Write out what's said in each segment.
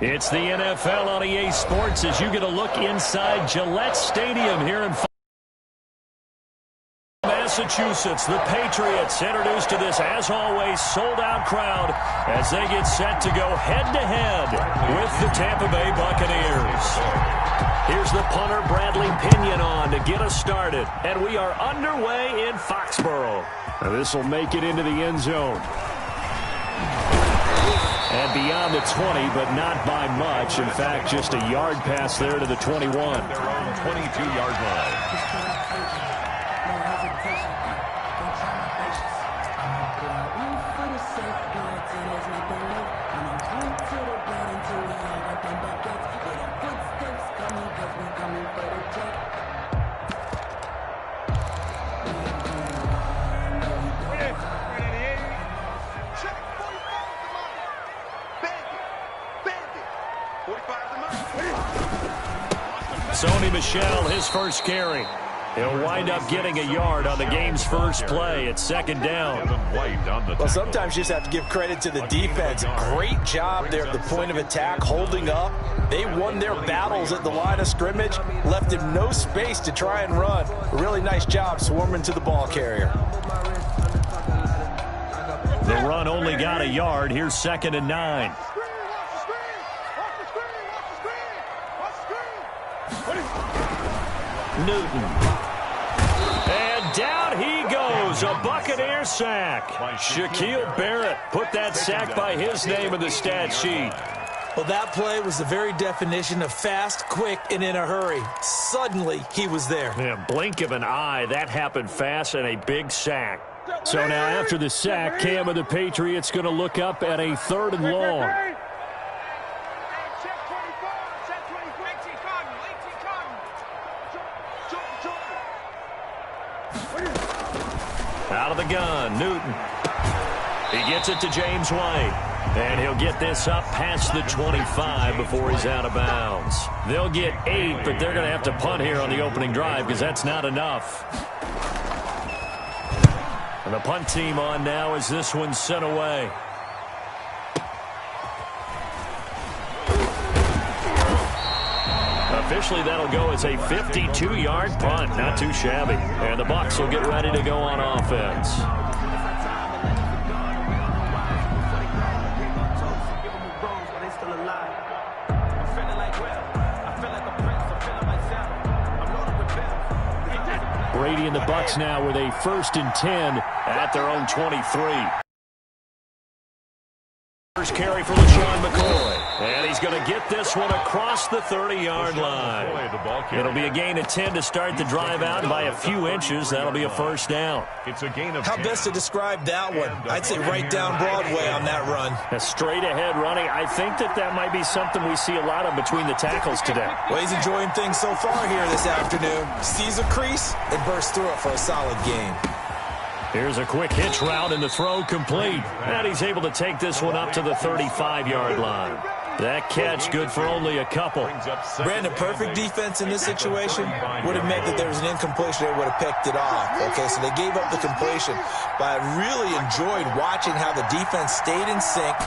It's the NFL on EA Sports as you get a look inside Gillette Stadium here in Massachusetts. The Patriots introduced to this, as always, sold-out crowd as they get set to go head-to-head with the Tampa Bay Buccaneers. Here's the punter, Bradley Pinion, on to get us started. And we are underway in Foxborough. This will make it into the end zone. And beyond the 20, but not by much. In fact, just a yard pass there to the 21. Their own 22-yard line. Sony Michel, his first carry. He'll wind up getting a yard on the game's first play. It's second down. Well, sometimes you just have to give credit to the defense. Great job there at the point of attack, holding up. They won their battles at the line of scrimmage, left him no space to try and run. A really nice job swarming to the ball carrier. The run only got a yard. Here's 2nd and 9. Newton. And down he goes. A Buccaneer sack. Shaquille Barrett put that sack by his name in the stat sheet. Well, that play was the very definition of fast, quick, and in a hurry. Suddenly, he was there. Yeah, blink of an eye. That happened fast and a big sack. So now after the sack, Cam of the Patriots going to look up at a 3rd and long. Out of the gun, Newton. He gets it to James White. And he'll get this up past the 25 before he's out of bounds. They'll get 8, but they're going to have to punt here on the opening drive because that's not enough. And the punt team on now as this one's sent away. Officially, that'll go as a 52-yard punt. Not too shabby. And the Bucs will get ready to go on offense. Brady and the Bucs now with a 1st and 10 at their own 23. First carry for LaShawn McCoy. And he's going to get this one across the 30-yard line. It'll be a gain of 10 to start the drive out, and by a few inches, that'll be a first down. It's a gain of 10. How best to describe that one? I'd say right down Broadway on that run. A straight-ahead running. I think that might be something we see a lot of between the tackles today. Well, he's enjoying things so far here this afternoon. Sees a crease and bursts through it for a solid gain. Here's a quick hitch route and the throw complete. And he's able to take this one up to the 35-yard line. That catch good for only a couple. Brandon, perfect defense in this situation would have meant that there was an incompletion. They would have picked it off. Okay, so they gave up the completion. But I really enjoyed watching how the defense stayed in sync,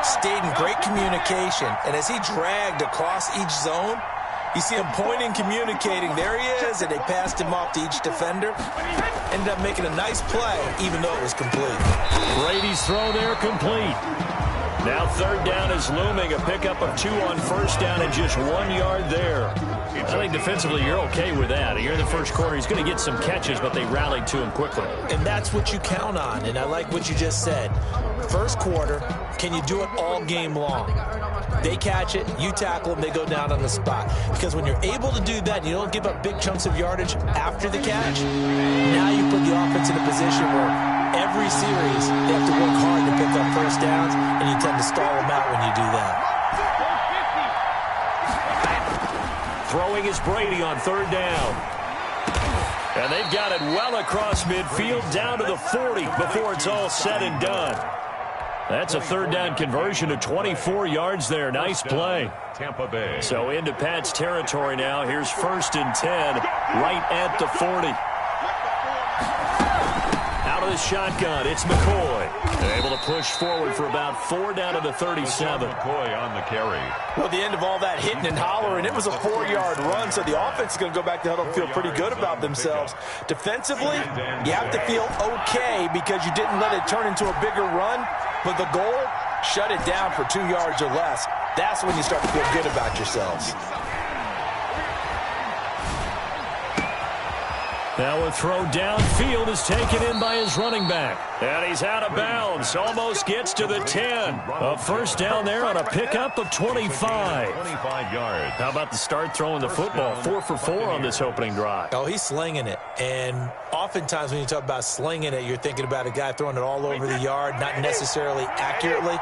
stayed in great communication. And as he dragged across each zone, you see him pointing, communicating. There he is, and they passed him off to each defender. Ended up making a nice play, even though it was complete. Brady's throw there complete. Now 3rd down is looming. A pickup of 2 on 1st down and just 1 yard there. I think defensively you're okay with that. Here in the first quarter, he's going to get some catches, but they rallied to him quickly. And that's what you count on, and I like what you just said. First quarter, can you do it all game long? They catch it, you tackle them, they go down on the spot. Because when you're able to do that, you don't give up big chunks of yardage after the catch, now you put the offense in a position where every series they have to work hard to pick up first downs, and you tend to stall them out when you do that. Throwing is Brady on 3rd down. And they've got it well across midfield down to the 40 before it's all said and done. That's a 3rd down conversion of 24 yards there. Nice play. Tampa Bay. So into Pat's territory now. Here's 1st and 10 right at the 40. Out of the shotgun. It's McCoy. Able to push forward for about 4 down to the 37. McCoy on the carry. Well, the end of all that hitting and hollering, it was a 4-yard run, so the offense is going to go back to huddle and feel pretty good about themselves. Defensively, you have to feel okay because you didn't let it turn into a bigger run, but the goal, shut it down for 2 yards or less. That's when you start to feel good about yourselves. Now a throw downfield is taken in by his running back. And he's out of bounds. Almost gets to the 10. A first down there on a pickup of 25. 25 yards. How about the start throwing the football? 4 for 4 on this opening drive. Oh, he's slinging it. And oftentimes when you talk about slinging it, you're thinking about a guy throwing it all over the yard, not necessarily accurately.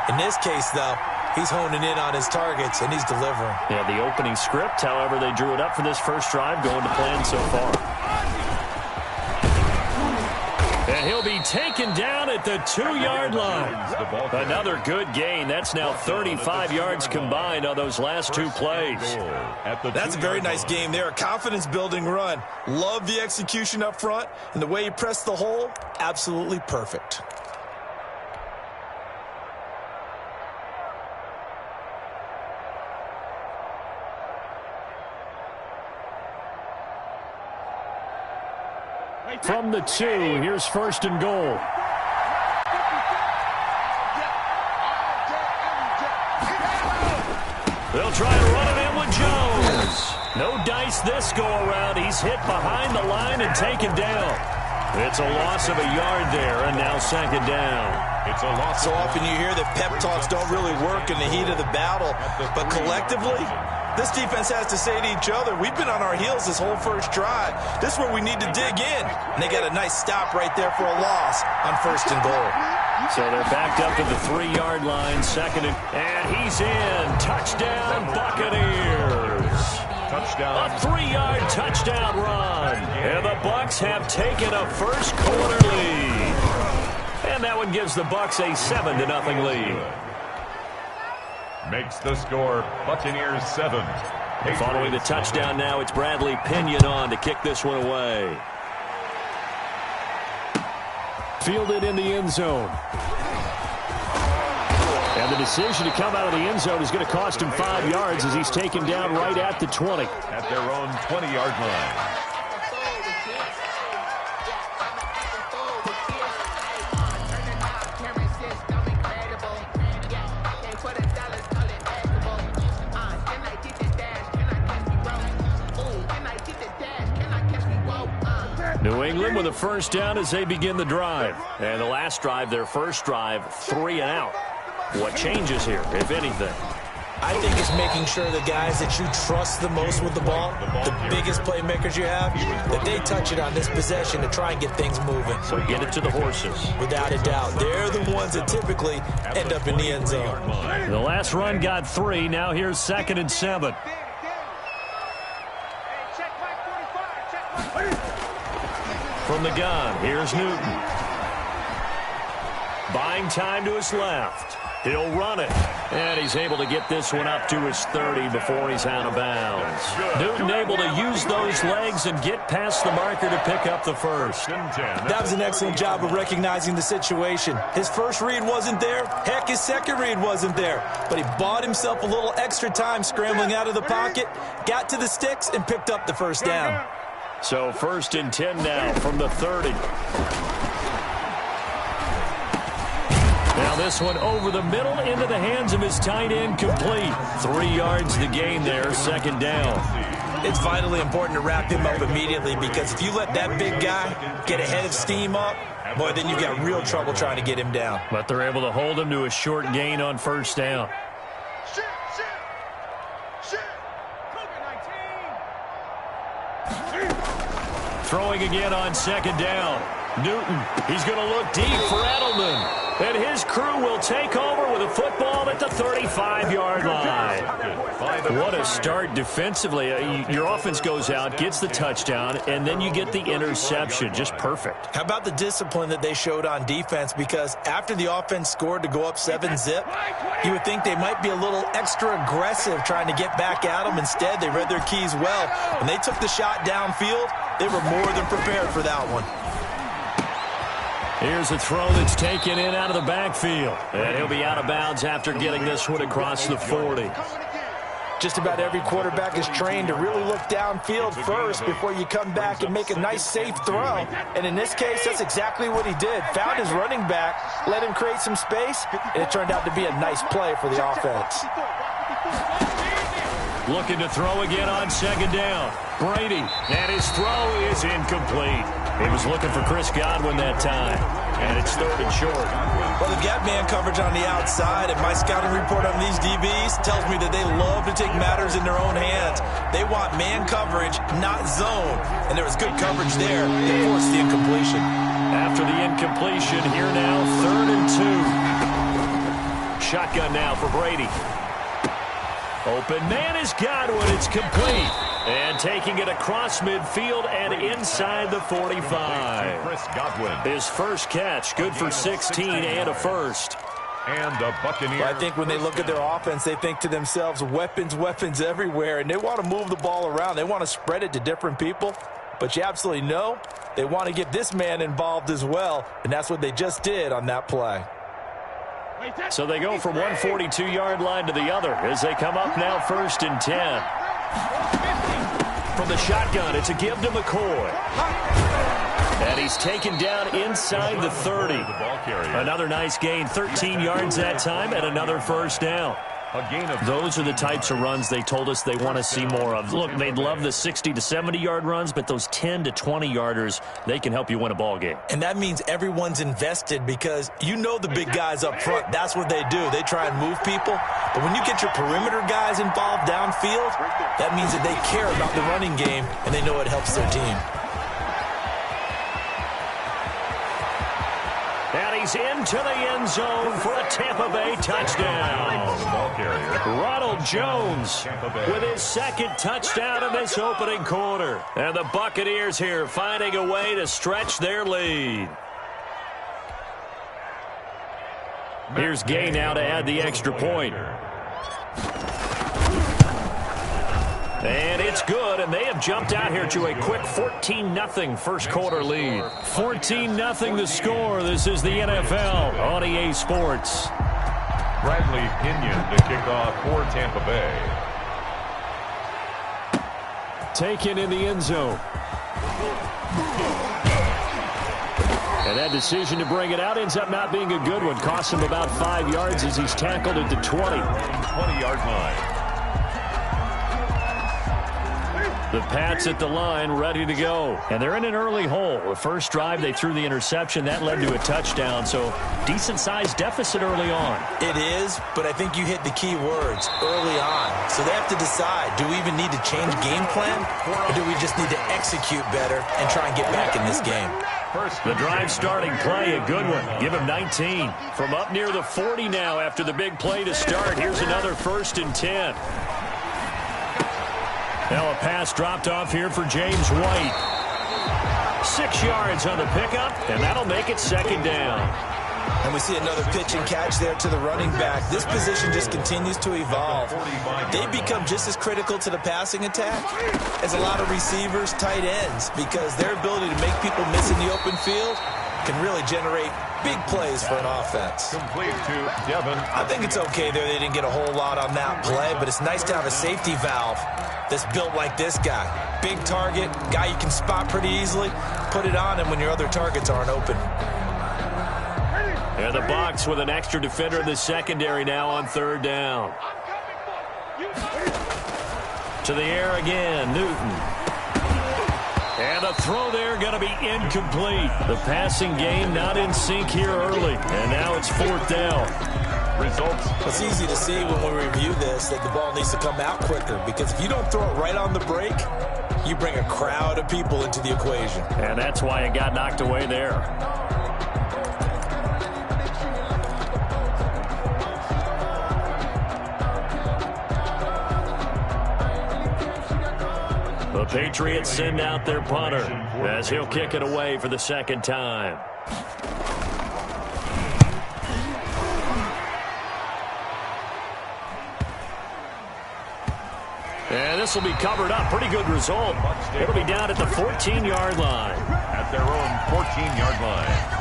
In this case, though, he's honing in on his targets, and he's delivering. Yeah, the opening script, however, they drew it up for this first drive, going to plan so far. And he'll be taken down at the 2-yard line. Another good gain. That's now 35 yards combined on those last 2 plays. That's a very nice game there. A confidence-building run. Love the execution up front, and the way he pressed the hole, absolutely perfect. From the 2, here's first and goal. They'll try to run it in with Jones. No dice this go-around. He's hit behind the line and taken down. It's a loss of a yard there, and now second down. It's a loss. So often you hear that pep talks don't really work in the heat of the battle, but collectively, this defense has to say to each other, we've been on our heels this whole first drive. This is where we need to dig in. And they got a nice stop right there for a loss on first and goal. So they're backed up to the 3-yard line, second and he's in. Touchdown, Buccaneers. Touchdown. A 3-yard touchdown run. And the Bucs have taken a first-quarter lead. And that one gives the Bucs a 7-0 lead. Makes the score Buccaneers 7. Following the touchdown now, it's Bradley Pinion on to kick this one away. Fielded in the end zone. And the decision to come out of the end zone is going to cost him 5 yards as he's taken down right at the 20. At their own 20-yard line. New England with a first down as they begin the drive. And the last drive, their first drive, 3 and out. What changes here, if anything? I think it's making sure the guys that you trust the most with the ball, the biggest playmakers you have, that they touch it on this possession to try and get things moving. So get it to the horses. Without a doubt. They're the ones that typically end up in the end zone. The last run got 3. Now here's 2nd and 7. From the gun, here's Newton. Buying time to his left. He'll run it. And he's able to get this one up to his 30 before he's out of bounds. Newton able to use those legs and get past the marker to pick up the first. That was an excellent job of recognizing the situation. His first read wasn't there. Heck, his second read wasn't there. But he bought himself a little extra time scrambling out of the pocket, got to the sticks, and picked up the first down. So 1st and 10 now from the 30. Now this one over the middle into the hands of his tight end, complete. 3 yards the gain there, second down. It's vitally important to wrap him up immediately because if you let that big guy get a head of steam up, boy, then you've got real trouble trying to get him down. But they're able to hold him to a short gain on first down. Throwing again on second down. Newton, he's going to look deep for Edelman. And his crew will take over with a football at the 35-yard line. What a start defensively. Your offense goes out, gets the touchdown, and then you get the interception. Just perfect. How about the discipline that they showed on defense? Because after the offense scored to go up 7-zip, you would think they might be a little extra aggressive trying to get back at them. Instead, they read their keys well. When they took the shot downfield, they were more than prepared for that one. Here's a throw that's taken in out of the backfield. And he'll be out of bounds after getting this one across the 40. Just about every quarterback is trained to really look downfield first before you come back and make a nice, safe throw. And in this case, that's exactly what he did. Found his running back, let him create some space, and it turned out to be a nice play for the offense. Looking to throw again on second down. Brady, and his throw is incomplete. He was looking for Chris Godwin that time, and it's third and short. Well, they've got man coverage on the outside, and my scouting report on these DBs tells me that they love to take matters in their own hands. They want man coverage, not zone, and there was good coverage there. They forced the incompletion. After the incompletion, here now, 3rd and 2. Shotgun now for Brady. Open man is Godwin. It's complete. And taking it across midfield and inside the 45. Chris Godwin. His first catch, good for 16 and a first. And the Buccaneers. Well, I think when they look at their offense, they think to themselves, weapons, weapons everywhere. And they want to move the ball around. They want to spread it to different people. But you absolutely know they want to get this man involved as well. And that's what they just did on that play. So they go from one 42-yard line to the other as they come up now 1st and 10. From the shotgun, it's a give to McCoy. And he's taken down inside the 30. Another nice gain, 13 yards that time, and another first down. Those are the types of runs they told us they want to see more of. Look, they'd love the 60 to 70-yard runs, but those 10 to 20-yarders, they can help you win a ball game. And that means everyone's invested because you know the big guys up front, that's what they do. They try and move people. But when you get your perimeter guys involved downfield, that means that they care about the running game and they know it helps their team. And he's into the end zone for a Tampa Bay touchdown. Ronald Jones with his second touchdown in this opening quarter. And the Buccaneers here finding a way to stretch their lead. Here's Gay now to add the extra point. And it's good, and they have jumped out here to a quick 14-0 first quarter lead. 14-0 the score. This is the NFL on EA Sports. Bradley Pinion to kick off for Tampa Bay. Taken in the end zone. And that decision to bring it out ends up not being a good one. Costs him about 5 yards as he's tackled at the 20. 20-yard line. The Pats at the line, ready to go. And they're in an early hole. The first drive, they threw the interception. That led to a touchdown, so decent-sized deficit early on. It is, but I think you hit the key words, early on. So they have to decide, do we even need to change game plan, or do we just need to execute better and try and get back in this game? The drive starting play, a good one. Give him 19. From up near the 40 now after the big play to start. Here's another 1st and 10. Now a pass dropped off here for James White. 6 yards on the pickup, and that'll make it 2nd down. And we see another pitch and catch there to the running back. This position just continues to evolve. They become just as critical to the passing attack as a lot of receivers, tight ends, because their ability to make people miss in the open field can really generate big plays for an offense. Complete to Devin. I think it's okay there. They didn't get a whole lot on that play, but it's nice to have a safety valve that's built like this guy. Big target, guy you can spot pretty easily. Put it on him when your other targets aren't open. And the Bucs with an extra defender in the secondary now on 3rd down. To the air again, Newton. And a throw there going to be incomplete. The passing game not in sync here early. And now it's 4th down. Results. It's easy to see when we review this that the ball needs to come out quicker, because if you don't throw it right on the break, you bring a crowd of people into the equation. And that's why it got knocked away there. The Patriots send out their punter as he'll kick it away for the 2nd time. And this will be covered up. Pretty good result. It'll be down at the 14-yard line. At their own 14-yard line.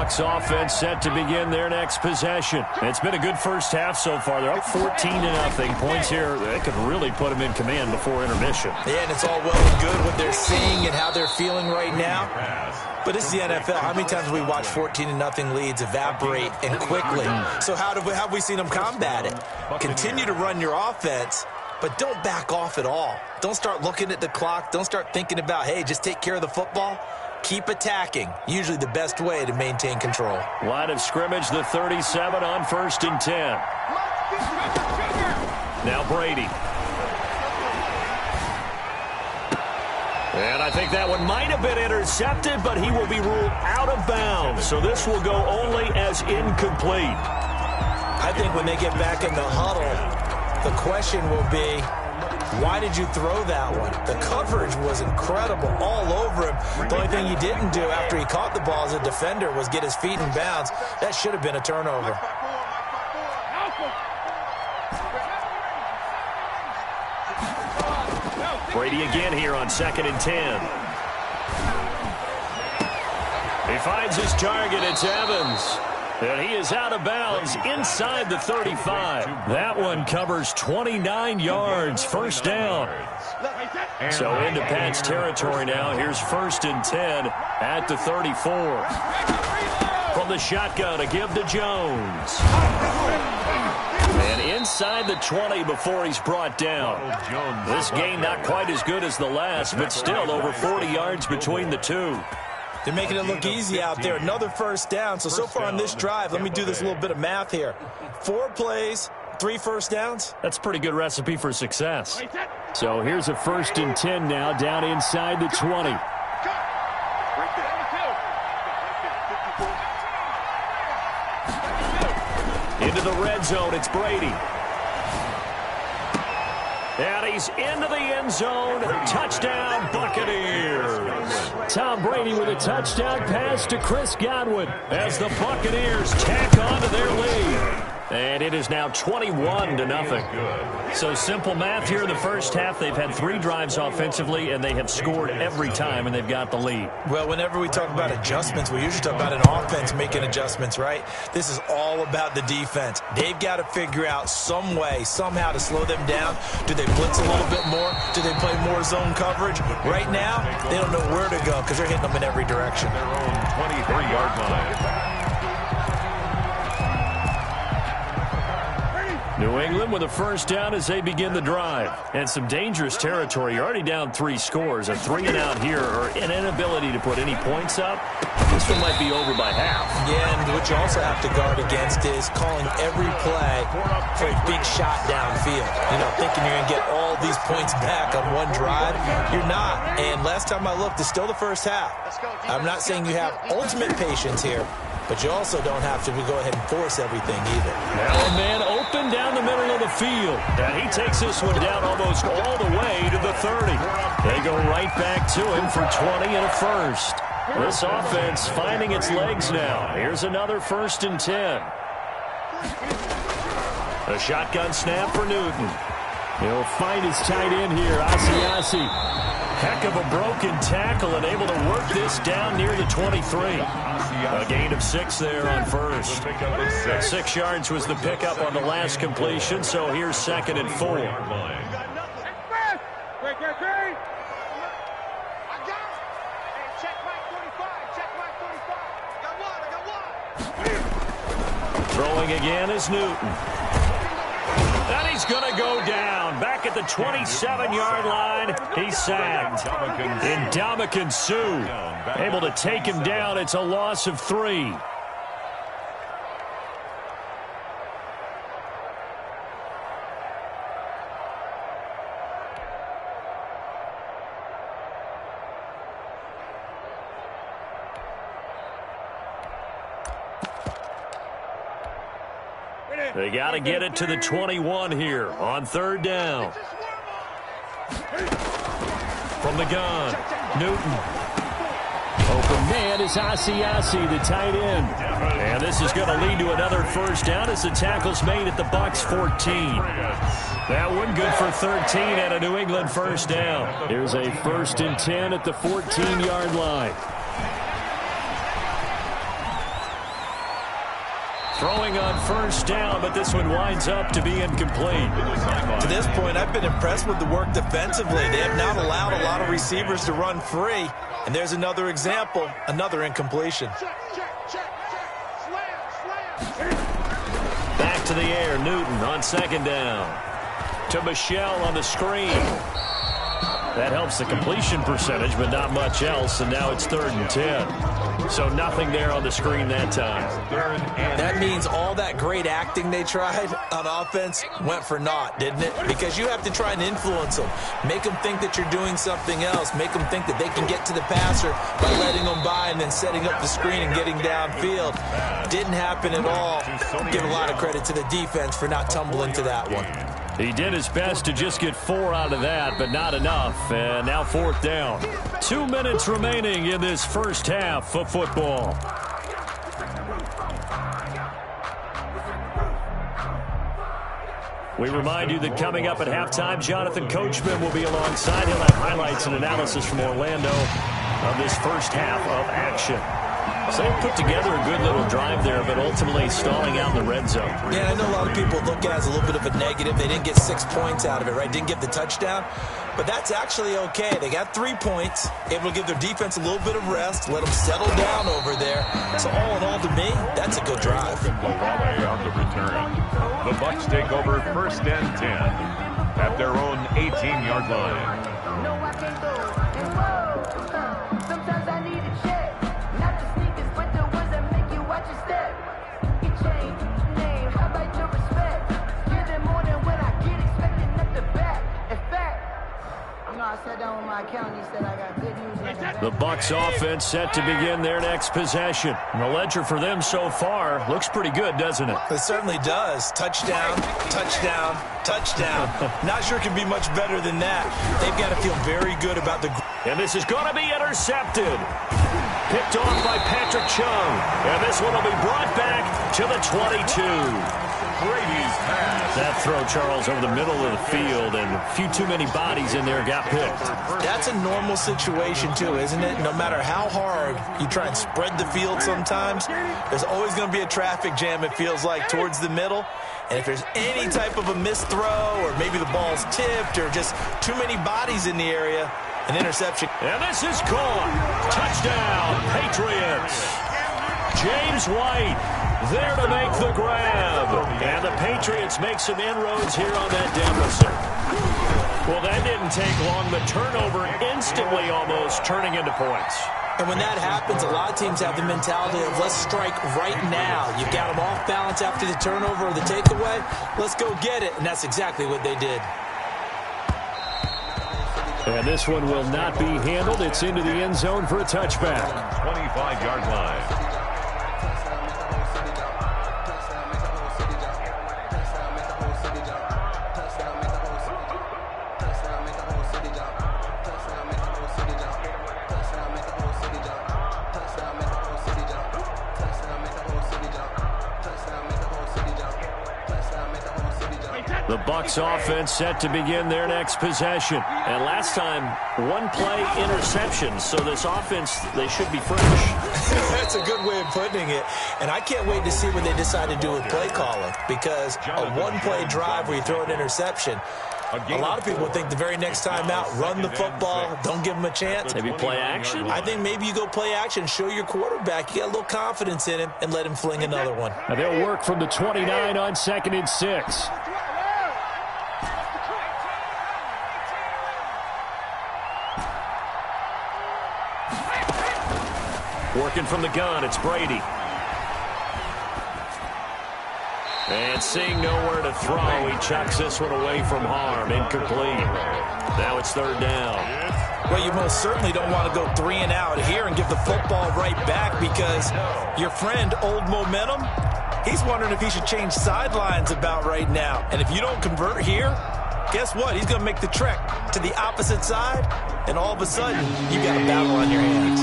Bucs offense set to begin their next possession. It's been a good first half so far. They're up 14-0. Points here, they could really put them in command before intermission. Yeah, and it's all well and good what they're seeing and how they're feeling right now. But this is the NFL. How many times have we watched 14-0 leads evaporate and quickly? So how have we seen them combat it? Continue to run your offense, but don't back off at all. Don't start looking at the clock. Don't start thinking about, hey, just take care of the football. Keep attacking. Usually the best way to maintain control. Line of scrimmage, the 37 on 1st and 10. Now Brady. And I think that one might have been intercepted, but he will be ruled out of bounds. So this will go only as incomplete. I think when they get back in the huddle, the question will be, why did you throw that one? The coverage was incredible all over him. The only thing he didn't do after he caught the ball as a defender was get his feet in bounds. That should have been a turnover. Brady again here on 2nd and 10. He finds his target. It's Evans. And he is out of bounds inside the 35. That one covers 29 yards. First down. So into Pat's territory now. Here's 1st and 10 at the 34. From the shotgun, a give to Jones. And inside the 20 before he's brought down. This game not quite as good as the last, but still over 40 yards between the two. They're making it look easy out there. Another first down. So far on this drive, let me do this little bit of math here. 4 plays, 3 first downs. That's a pretty good recipe for success. So here's a 1st and 10 now down inside the 20. Into the red zone, it's Brady. And he's into the end zone. Touchdown, Buccaneers. Tom Brady with a touchdown pass to Chris Godwin as the Buccaneers tack on to their lead. And it is now 21-0. So simple math here in the first half. They've had 3 drives offensively, and they have scored every time, and they've got the lead. Well, whenever we talk about adjustments, we usually talk about an offense making adjustments, right? This is all about the defense. They've got to figure out some way, somehow to slow them down. Do they blitz a little bit more? Do they play more zone coverage? Right now, they don't know where to go because they're hitting them in every direction. Their own 23-yard line. New England with a first down as they begin the drive. And some dangerous territory. You're already down 3 scores. A 3-and-out here or an inability to put any points up. This one might be over by half. Yeah, and what you also have to guard against is calling every play for a big shot downfield. You know, thinking you're going to get all these points back on one drive. You're not. And last time I looked, it's still the first half. I'm not saying you have ultimate patience here, but you also don't have to go ahead and force everything either. Now a man open down the middle of the field. And he takes this one down almost all the way to the 30. They go right back to him for 20 and a first. This offense finding its legs now. Here's another 1st and 10. A shotgun snap for Newton. He'll find his tight end here, Asiasi. Heck of a broken tackle and able to work this down near the 23. A gain of 6 there on first. 6 yards was the pickup on the last completion, so here's 2nd and 4. Throwing again is Newton. And he's going to go down. Back at the 27-yard line, he's sacked. Ndamukong Suh able to take him down. It's a loss of 3. They got to get it to the 21 here on 3rd down. From the gun, Newton. Open man is Asiasi, the tight end. And this is going to lead to another first down as the tackle's made at the Bucs 14. That one good for 13 and a New England first down. Here's a 1st and 10 at the 14-yard line. Throwing on first down, but this one winds up to be incomplete. To this point, I've been impressed with the work defensively. They have not allowed a lot of receivers to run free. And there's another example, another incompletion. Back to the air, Newton on second down. To Michelle on the screen. That helps the completion percentage, but not much else, and now it's 3rd and 10. So nothing there on the screen that time. That means all that great acting they tried on offense went for naught, didn't it? Because you have to try and influence them. Make them think that you're doing something else. Make them think that they can get to the passer by letting them by and then setting up the screen and getting downfield. Didn't happen at all. Give a lot of credit to the defense for not tumbling to that one. He did his best to just get 4 out of that, but not enough. And now 4th down. 2 minutes remaining in this first half of football. We remind you that coming up at halftime, Jonathan Coachman will be alongside. He'll have highlights and analysis from Orlando of this first half of action. So they put together a good little drive there, but ultimately stalling out in the red zone. Yeah, I know a lot of people look at it as a little bit of a negative. They didn't get 6 points out of it, right? Didn't get the touchdown. But that's actually okay. They got 3 points, able to give their defense a little bit of rest, let them settle down over there. So all in all, to me, that's a good drive. On the return. The Bucs take over 1st and 10 at their own 18-yard line. Sometimes I need a check. Not the sneakers, but the ones that make you watch your step. You change name, how about your respect? Give them more than what I get, expecting at the back. In fact, I sat down with my accountant, he said I got good news. The Bucs offense set to begin their next possession. And the ledger for them so far looks pretty good, doesn't it? It certainly does. Touchdown, touchdown, touchdown. Not sure it can be much better than that. They've got to feel very good about the... And this is going to be intercepted. Picked off by Patrick Chung. And this one will be brought back to the 22. Brady's pass. That throw, Charles, over the middle of the field, and a few too many bodies in there got picked. That's a normal situation, too, isn't it? No matter how hard you try and spread the field sometimes, there's always going to be a traffic jam, it feels like, towards the middle. And if there's any type of a missed throw, or maybe the ball's tipped, or just too many bodies in the area, an interception. And this is caught. Touchdown, Patriots. James White there to make the grab. And the Patriots make some inroads here on that deficit. Well, that didn't take long. The turnover instantly almost turning into points. And when that happens, a lot of teams have the mentality of let's strike right now. You've got them off balance after the turnover or the takeaway. Let's go get it. And that's exactly what they did. And this one will not be handled. It's into the end zone for a touchback. 25-yard line. The Bucs offense set to begin their next possession. And last time, one play interception. So this offense, they should be fresh. That's a good way of putting it. And I can't wait to see what they decide to do with play calling. Because a one-play drive where you throw an interception, a lot of people think the very next time out, run the football, don't give them a chance. Maybe play action? I think maybe you go play action, show your quarterback, you got a little confidence in him, and let him fling another one. Now they'll work from the 29 on 2nd and 6. Working from the gun, it's Brady. And seeing nowhere to throw, he chucks this one away from harm. Incomplete. Now it's 3rd down. Well, you most certainly don't want to go 3 and out here and give the football right back because your friend, Old Momentum, he's wondering if he should change sidelines about right now. And if you don't convert here, guess what? He's going to make the trek to the opposite side, and all of a sudden, you got a battle on your hands.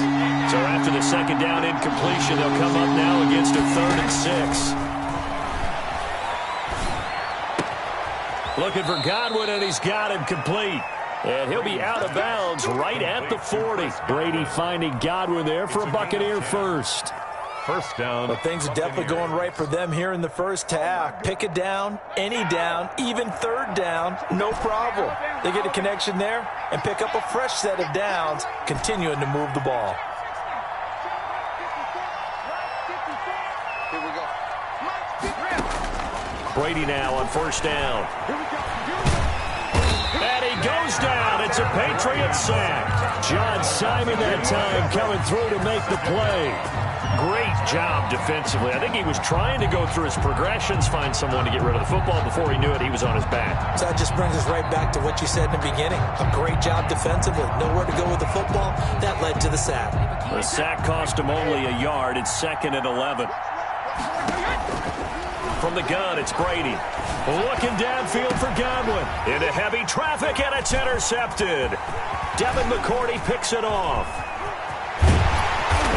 So after the 2nd down incompletion, they'll come up now against a 3rd and 6. Looking for Godwin, and he's got him complete. And he'll be out of bounds right at the 40. Brady finding Godwin there for a Buccaneer first. first down. Well, things are definitely going right for them here in the first half. Pick a down, any down, even third down, no problem. They get a connection there and pick up a fresh set of downs, continuing to move the ball. Brady now on first down. And he goes down. It's a Patriot sack. John Simon that time coming through to make the play. Great job defensively. I think he was trying to go through his progressions, find someone to get rid of the football. Before he knew it, he was on his back. So that just brings us right back to what you said in the beginning. A great job defensively. Nowhere to go with the football. That led to the sack. The sack cost him only a yard. It's 2nd and 11. From the gun, it's Brady. Looking downfield for Godwin. Into heavy traffic, and it's intercepted. Devin McCourty picks it off.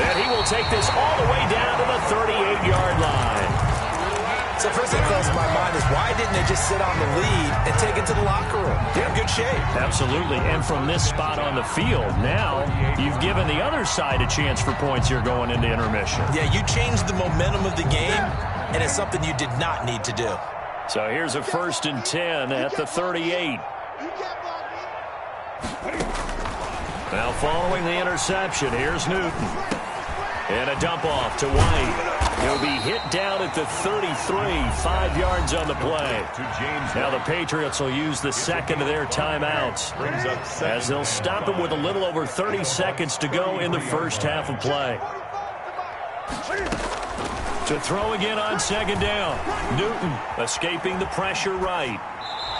And he will take this all the way down to the 38-yard line. So first thing that goes to my mind is, why didn't they just sit on the lead and take it to the locker room? They're in good shape. Absolutely. And from this spot on the field, now you've given the other side a chance for points here going into intermission. Yeah, you changed the momentum of the game, and it's something you did not need to do. So here's a 1st and 10 at the 38. Now following the interception, here's Newton. And a dump off to White. He'll be hit down at the 33, 5 yards on the play. Now the Patriots will use the second of their timeouts, as they'll stop him with a little over 30 seconds to go in the first half of play. To throw again on 2nd down. Newton escaping the pressure right.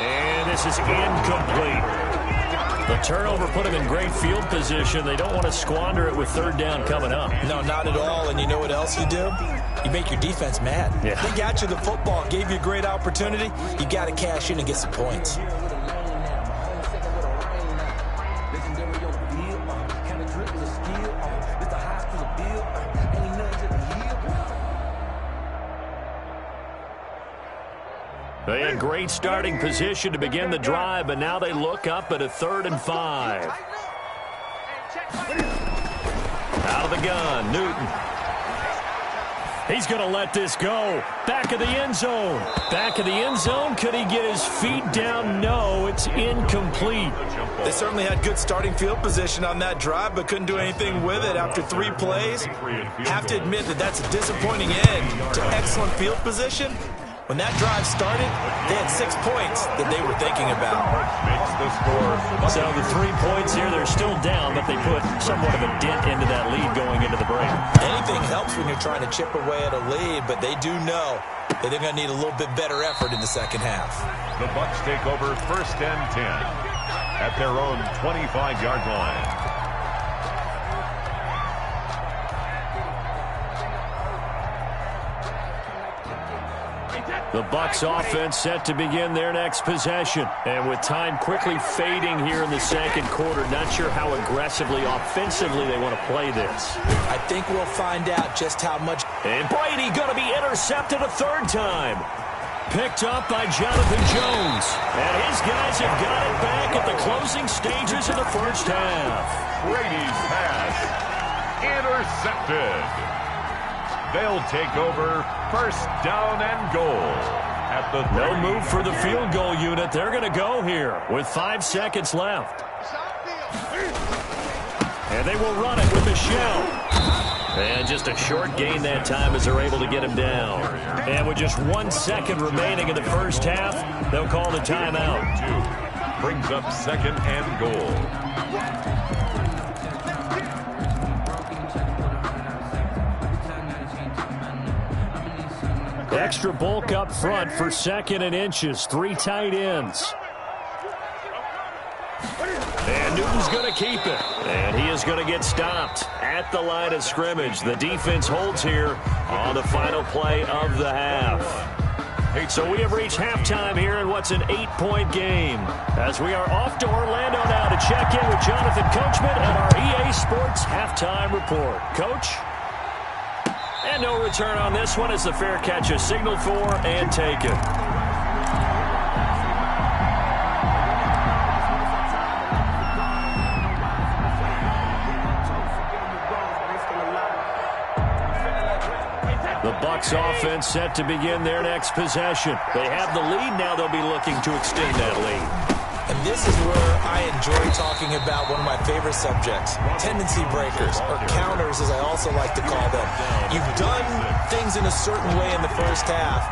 And this is incomplete. The turnover put him in great field position. They don't want to squander it with 3rd down coming up. No, not at all. And you know what else you do? You make your defense mad. Yeah. They got you the football, gave you a great opportunity. You got to cash in and get some points. They had great starting position to begin the drive, but now they look up at a 3rd and 5. Out of the gun, Newton. He's going to let this go. Back of the end zone. Back of the end zone. Could he get his feet down? No, it's incomplete. They certainly had good starting field position on that drive, but couldn't do anything with it after 3 plays. Have to admit that that's a disappointing end to excellent field position. When that drive started, they had 6 points that they were thinking about. So the 3 points here, they're still down, but they put somewhat of a dent into that lead going into the break. Anything helps when you're trying to chip away at a lead, but they do know that they're going to need a little bit better effort in the second half. The Bucs take over 1st and 10 at their own 25-yard line. The Bucs offense set to begin their next possession. And with time quickly fading here in the 2nd quarter, not sure how aggressively, offensively they want to play this. I think we'll find out just how much. And Brady going to be intercepted a 3rd time. Picked up by Jonathan Jones. And his guys have got it back at the closing stages of the first half. Brady's pass intercepted. They'll take over 1st down and goal at the 30. No move for the field goal unit. They're going to go here with 5 seconds left. And they will run it with Michelle. And just a short gain that time as they're able to get him down. And with just 1 second remaining in the first half, they'll call the timeout. Brings up 2nd and goal. Extra bulk up front for 2nd and inches. 3 tight ends. And Newton's going to keep it. And he is going to get stopped at the line of scrimmage. The defense holds here on the final play of the half. So we have reached halftime here in what's an 8-point game, as we are off to Orlando now to check in with Jonathan Coachman and our EA Sports halftime report. Coach? And no return on this one as the fair catch is signaled for and taken. Bucs offense set to begin their next possession. They have the lead. Now they'll be looking to extend that lead. And this is where I enjoy talking about one of my favorite subjects, tendency breakers, or counters as I also like to call them. You've done things in a certain way in the first half,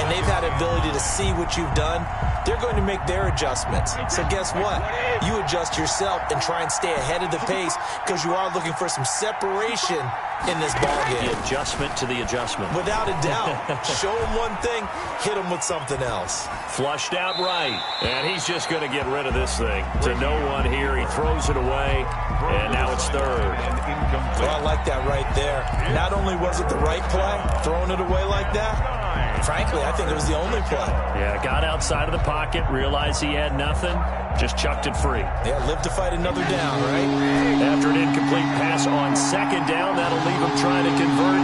and they've had the ability to see what you've done. They're going to make their adjustments. So guess what? You adjust yourself and try and stay ahead of the pace because you are looking for some separation in this ballgame. The adjustment to the adjustment. Without a doubt. Show them one thing, hit them with something else. Flushed out right. And he's just going to get rid of this thing. To no one here. He throws it away. And now it's third. Well, I like that right there. Not only was it the right play, throwing it away like that, frankly, I think it was the only play. Yeah, got outside of the pocket, realized he had nothing, just chucked it free. Yeah, live to fight another down, right? After an incomplete pass on second down, that'll leave him trying to convert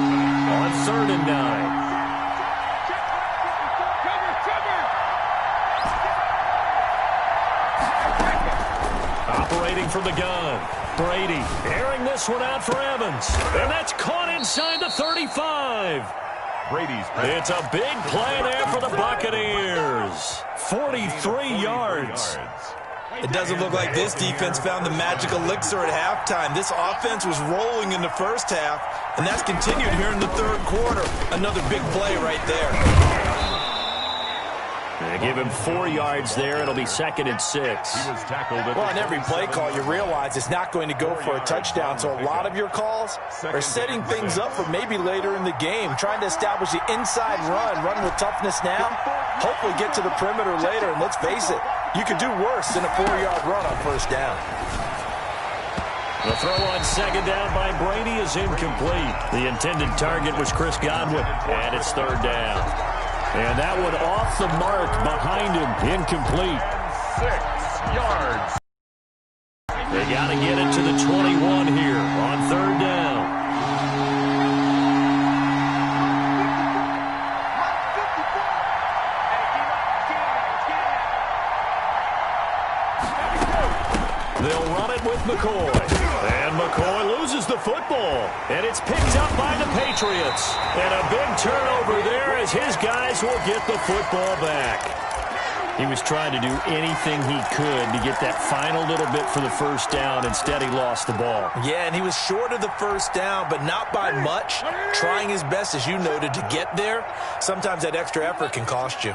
on 3rd and 9. Operating from the gun. Brady airing this one out for Evans. And that's caught inside the 35. It's a big play there for the Buccaneers. 43 yards. It doesn't look like this defense found the magic elixir at halftime. This offense was rolling in the first half, and that's continued here in the third quarter. Another big play right there. They give him 4 yards there. It'll be 2nd and 6. Well, in every play call, you realize it's not going to go for a touchdown, so a lot of your calls are setting things up for maybe later in the game, trying to establish the inside run with toughness now, hopefully get to the perimeter later, and let's face it, you could do worse than a 4-yard run on first down. The throw on second down by Brady is incomplete. The intended target was Chris Godwin, and it's 3rd down. And that one off the mark behind him, incomplete. 6 yards. They got to get it to the 21 here on 3rd down. They'll run it with McCoy. And McCoy loses the football. And it's picked up by the Patriots. And a big turnover there as his guys will get the football back. He was trying to do anything he could to get that final little bit for the first down. Instead, he lost the ball. Yeah, and he was short of the first down, but not by much. Trying his best, as you noted, to get there. Sometimes that extra effort can cost you.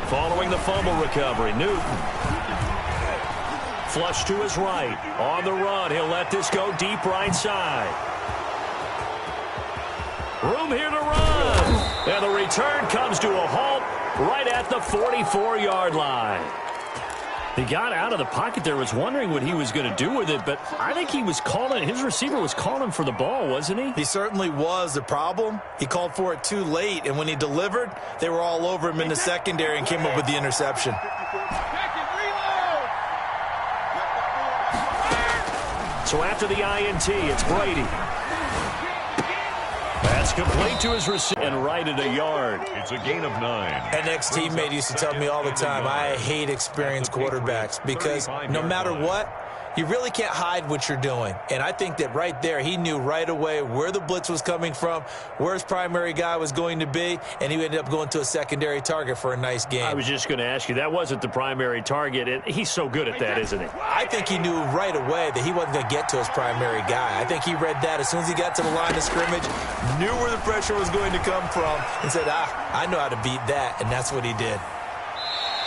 Following the fumble recovery, Newton. Flush to his right. On the run, he'll let this go deep right side. Room here to run. And the return comes to a halt right at the 44-yard line. He got out of the pocket there, was wondering what he was going to do with it, but I think he was calling, his receiver was calling him for the ball, wasn't he? He certainly was. The problem, he called for it too late, and when he delivered, they were all over him in the secondary and came up with the interception. So after the INT, it's Brady. That's complete to his receiver and right at a yard. It's a gain of 9. An ex-teammate used to tell me all the time, I hate experienced quarterbacks because no matter what, you really can't hide what you're doing. And I think that right there, he knew right away where the blitz was coming from, where his primary guy was going to be, and he ended up going to a secondary target for a nice game. I was just going to ask you, that wasn't the primary target. And he's so good at that, isn't he? I think he knew right away that he wasn't going to get to his primary guy. I think he read that as soon as he got to the line of scrimmage, knew where the pressure was going to come from, and said, I know how to beat that, and that's what he did.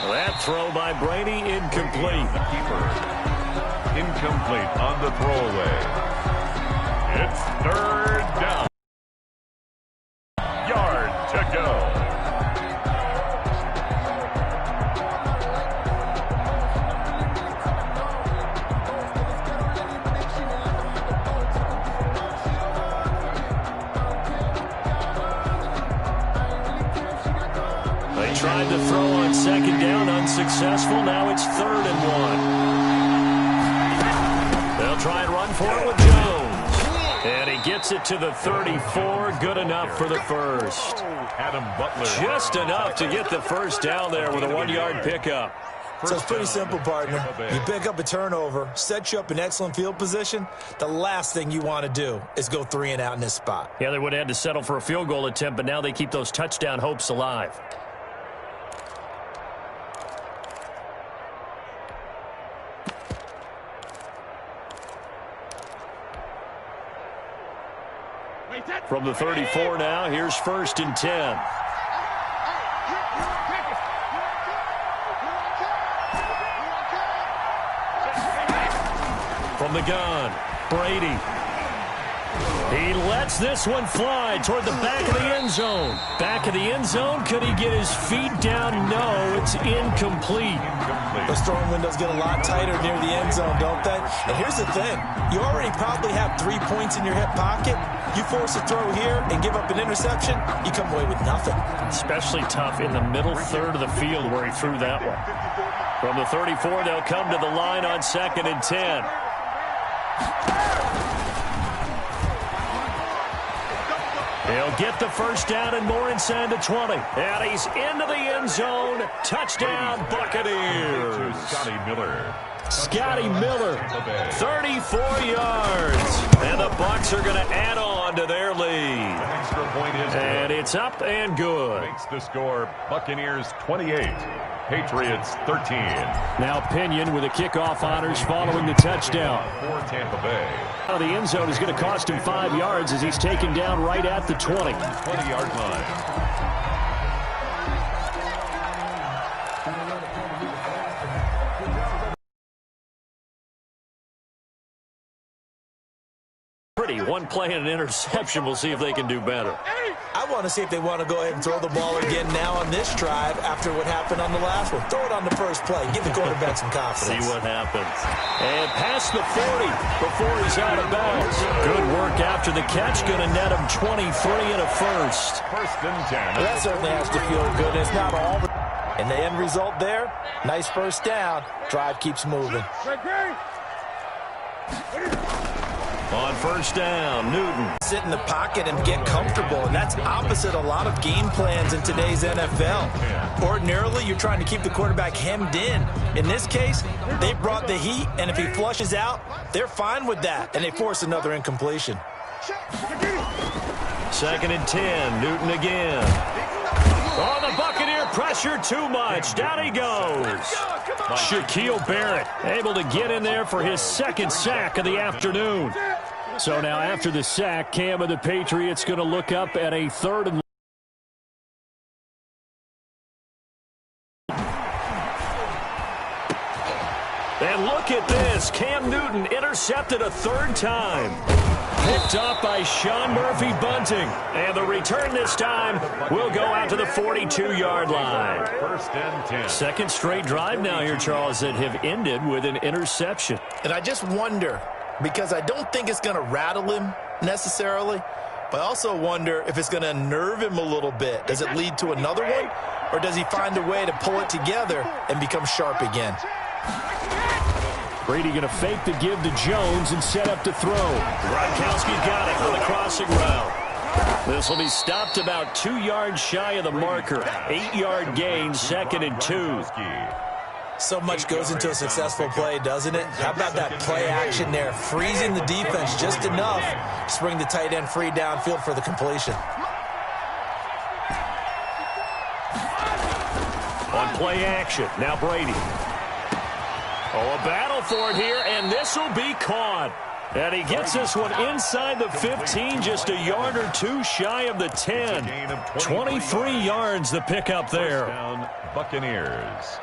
Well, that throw by Brady, incomplete. Incomplete on the throwaway. It's 3rd down. Yard to go. They tried to throw on second down, unsuccessful. Now it's 3rd and 1. They'll try and run for it with Jones. And he gets it to the 34. Good enough for the first. Adam Butler. Just enough to get the first down there with a 1-yard pickup. So it's pretty simple, partner. You pick up a turnover, set you up in excellent field position. The last thing you want to do is go 3 and out in this spot. Yeah, they would have had to settle for a field goal attempt, but now they keep those touchdown hopes alive. From the 34 now, here's 1st and 10. From the gun, Brady. He lets this one fly toward the back of the end zone. Back of the end zone, could he get his feet down? No, it's incomplete. Those throwing windows get a lot tighter near the end zone, don't they? And here's the thing. You already probably have 3 points in your hip pocket. You force a throw here and give up an interception, you come away with nothing. Especially tough in the middle third of the field where he threw that one. From the 34, they'll come to the line on 2nd and 10. He'll get the first down and more inside the 20. And he's into the end zone. Touchdown, Buccaneers. Scotty Miller. Scotty Miller, 34 yards. And the Bucs are going to add on to their lead. Extra point is and it's up and good. Makes the score Buccaneers 28. Patriots 13. Now Pinion with the kickoff honors following the touchdown. For Tampa Bay. Now the end zone is going to cost him 5 yards as he's taken down right at the 20. 20-yard line. One play and an interception. We'll see if they can do better. I want to see if they want to go ahead and throw the ball again now on this drive after what happened on the last one. Throw it on the first play. Give the quarterback some confidence. See what happens. And past the 40 before he's out of bounds. Good work after the catch. Going to net him 23 and a first. 1st and 10. Well, that certainly has to feel good. It's not all. And the end result there, nice first down. Drive keeps moving. On 1st down, Newton. Sit in the pocket and get comfortable, and that's opposite a lot of game plans in today's NFL. Ordinarily, you're trying to keep the quarterback hemmed in. In this case, they brought the heat, and if he flushes out, they're fine with that, and they force another incompletion. 2nd and 10, Newton again. Oh, the Buccaneer pressure too much. Down he goes. Shaquille Barrett able to get in there for his 2nd sack of the afternoon. So now after the sack, Cam of the Patriots going to look up at a 3rd and look at this. Cam Newton intercepted a 3rd time. Picked off by Sean Murphy Bunting. And the return this time will go out to the 42-yard line. 1st and 10. 2nd straight drive now here, Charles, that have ended with an interception. And I just wonder, because I don't think it's going to rattle him necessarily, but I also wonder if it's going to unnerve him a little bit. Does it lead to another one, or does he find a way to pull it together and become sharp again? Brady going to fake the give to Jones and set up to throw. Gronkowski got it on the crossing route. This will be stopped about 2 yards shy of the marker. 8-yard gain, 2nd and 2. So much goes into a successful play, doesn't it? How about that play action there? Freezing the defense just enough to bring the tight end free downfield for the completion. On play action, now Brady. Oh, a battle for it here, and this will be caught. And he gets this one inside the 15, just a yard or two shy of the 10. 23 yards the pickup there. Buccaneers.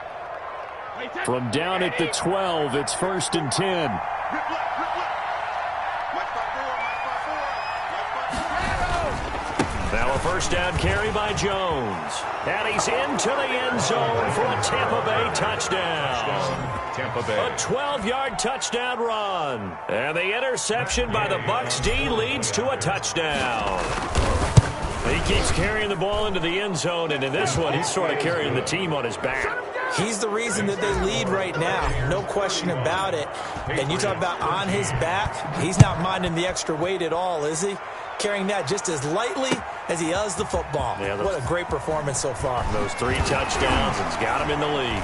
From down at the 12, it's 1st and 10. Now a 1st down carry by Jones. And he's into the end zone for a Tampa Bay touchdown. Tampa Bay. A 12-yard touchdown run. And the interception by the Bucs D leads to a touchdown. He keeps carrying the ball into the end zone, and in this one, he's sort of carrying the team on his back. He's the reason that they lead right now. No question about it. And you talk about on his back, he's not minding the extra weight at all, is he? Carrying that just as lightly as he does the football. Yeah, what a great performance so far. Those 3 touchdowns, it's got him in the lead.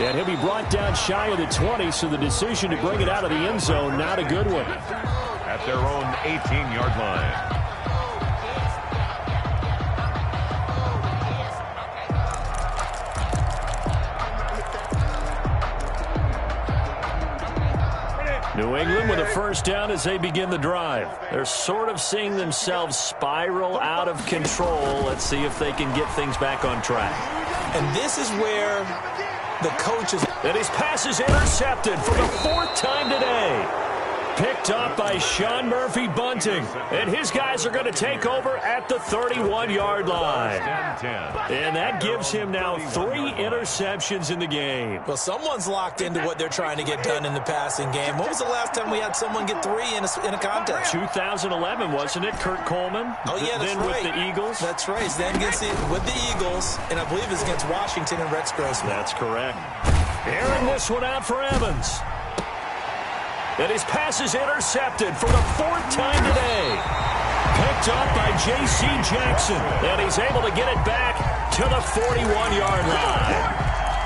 And he'll be brought down shy of the 20, so the decision to bring it out of the end zone, not a good one. At their own 18-yard line. New England with a first down as they begin the drive. They're sort of seeing themselves spiral out of control. Let's see if they can get things back on track. And this is where the coaches... And his pass is intercepted for the 4th time today. Picked up by Sean Murphy Bunting. And his guys are going to take over at the 31-yard line. And that gives him now 3 interceptions in the game. Well, someone's locked into what they're trying to get done in the passing game. When was the last time we had someone get 3 in a contest? 2011, wasn't it? Kurt Coleman? Oh, yeah, that's right. Then with the Eagles? That's right. Then with the Eagles, and I believe it's against Washington and Rex Grossman. That's correct. Airing this one out for Evans. And his pass is intercepted for the 4th time today. Picked up by J.C. Jackson. And he's able to get it back to the 41-yard line.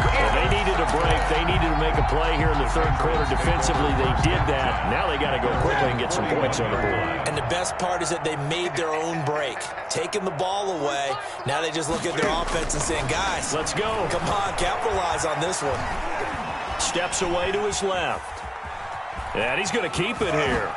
And they needed a break. They needed to make a play here in the 3rd quarter. Defensively, they did that. Now they got to go quickly and get some points on the board. And the best part is that they made their own break. Taking the ball away. Now they just look at their offense and saying, guys, let's go. Come on, capitalize on this one. Steps away to his left. And he's going to keep it here.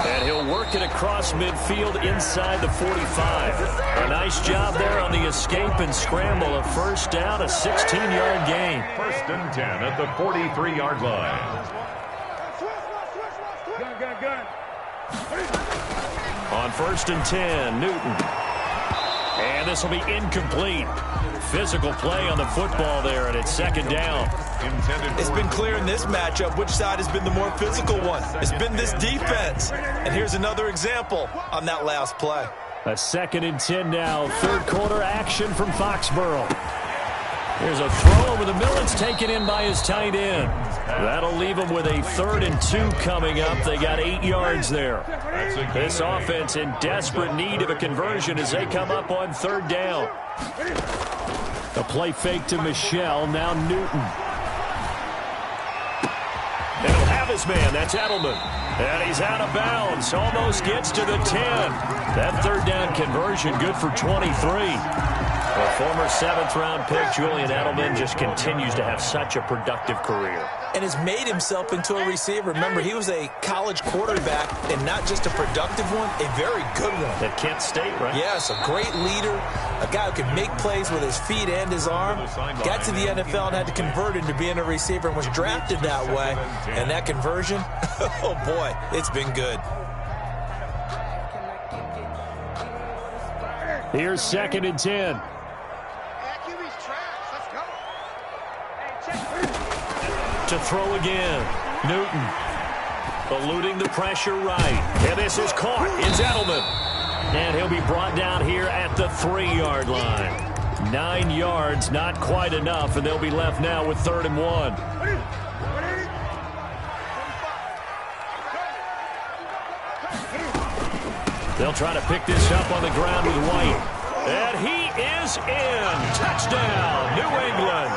And he'll work it across midfield inside the 45. A nice job there on the escape and scramble. A first down, a 16-yard gain. 1st and 10 at the 43-yard line. On 1st and 10, Newton. And this will be incomplete. Physical play on the football there, and it's 2nd down. It's been clear in this matchup which side has been the more physical one. It's been this defense. And here's another example on that last play. A 2nd and 10 now. 3rd quarter action from Foxborough. Here's a throw over the middle. It's taken in by his tight end. That'll leave them with a 3rd and 2 coming up. They got 8 yards there. This offense in desperate need of a conversion as they come up on 3rd down. A play fake to Michelle. Now Newton. And he'll have his man. That's Edelman. And he's out of bounds. Almost gets to the 10. That 3rd down conversion good for 23. The former 7th-round pick, Julian Edelman, just continues to have such a productive career. And has made himself into a receiver. Remember, he was a college quarterback, and not just a productive one, a very good one. At Kent State, right? Yes, a great leader, a guy who can make plays with his feet and his arm. Got to the NFL and had to convert into being a receiver and was drafted that way. And that conversion, oh boy, it's been good. Here's 2nd and 10. To throw again. Newton eluding the pressure right. And this is caught. It's Edelman. And he'll be brought down here at the 3-yard line. 9 yards, not quite enough, and they'll be left now with 3rd and 1. They'll try to pick this up on the ground with White. And he is in. Touchdown, New England.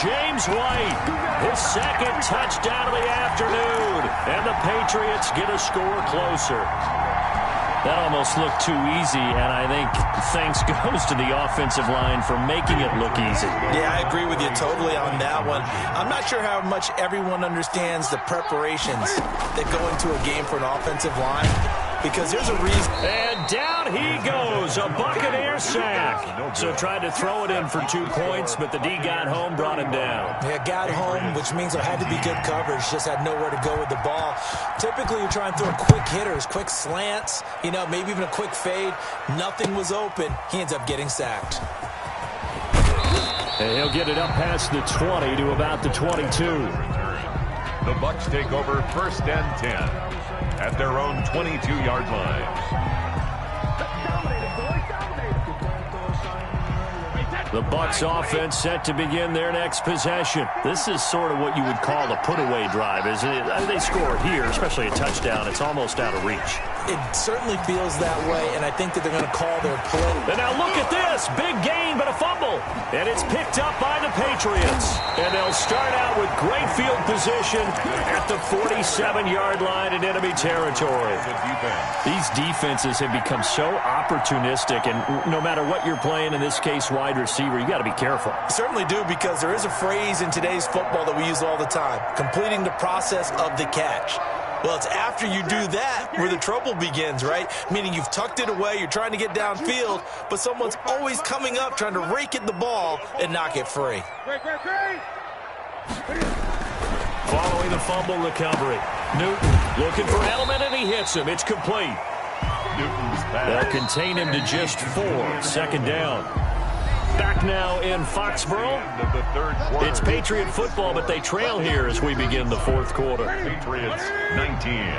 James White, his 2nd touchdown of the afternoon. And the Patriots get a score closer. That almost looked too easy, and I think thanks goes to the offensive line for making it look easy. Yeah, I agree with you totally on that one. I'm not sure how much everyone understands the preparations that go into a game for an offensive line, because there's a reason. And down he goes, a Buccaneer sack. So tried to throw it in for 2 points, but the D got home, brought him down. Yeah, got home, which means there had to be good coverage. Just had nowhere to go with the ball. Typically, you try and throw quick hitters, quick slants, maybe even a quick fade. Nothing was open. He ends up getting sacked. And he'll get it up past the 20 to about the 22. The Bucs take over 1st and 10 at their own 22-yard line. The Bucs offense set to begin their next possession. This is sort of what you would call a put-away drive, isn't it? They score here, especially a touchdown. It's almost out of reach. It certainly feels that way, and I think that they're going to call their play. And now look at this. Big gain, but a fumble. And it's picked up by the Patriots. And they'll start out with great field position at the 47-yard line in enemy territory. These defenses have become so opportunistic, and no matter what you're playing, in this case, wide receiver, you got to be careful. Certainly do, because there is a phrase in today's football that we use all the time, completing the process of the catch. Well, it's after you do that where the trouble begins, right? Meaning you've tucked it away, you're trying to get downfield, but someone's always coming up trying to rake at the ball and knock it free. Following the fumble recovery, Newton looking for Edelman, and he hits him. It's complete. They'll contain him to just 4. Second down. Back now in Foxborough. It's Patriot football, but they trail here as we begin the fourth quarter. Patriots 19.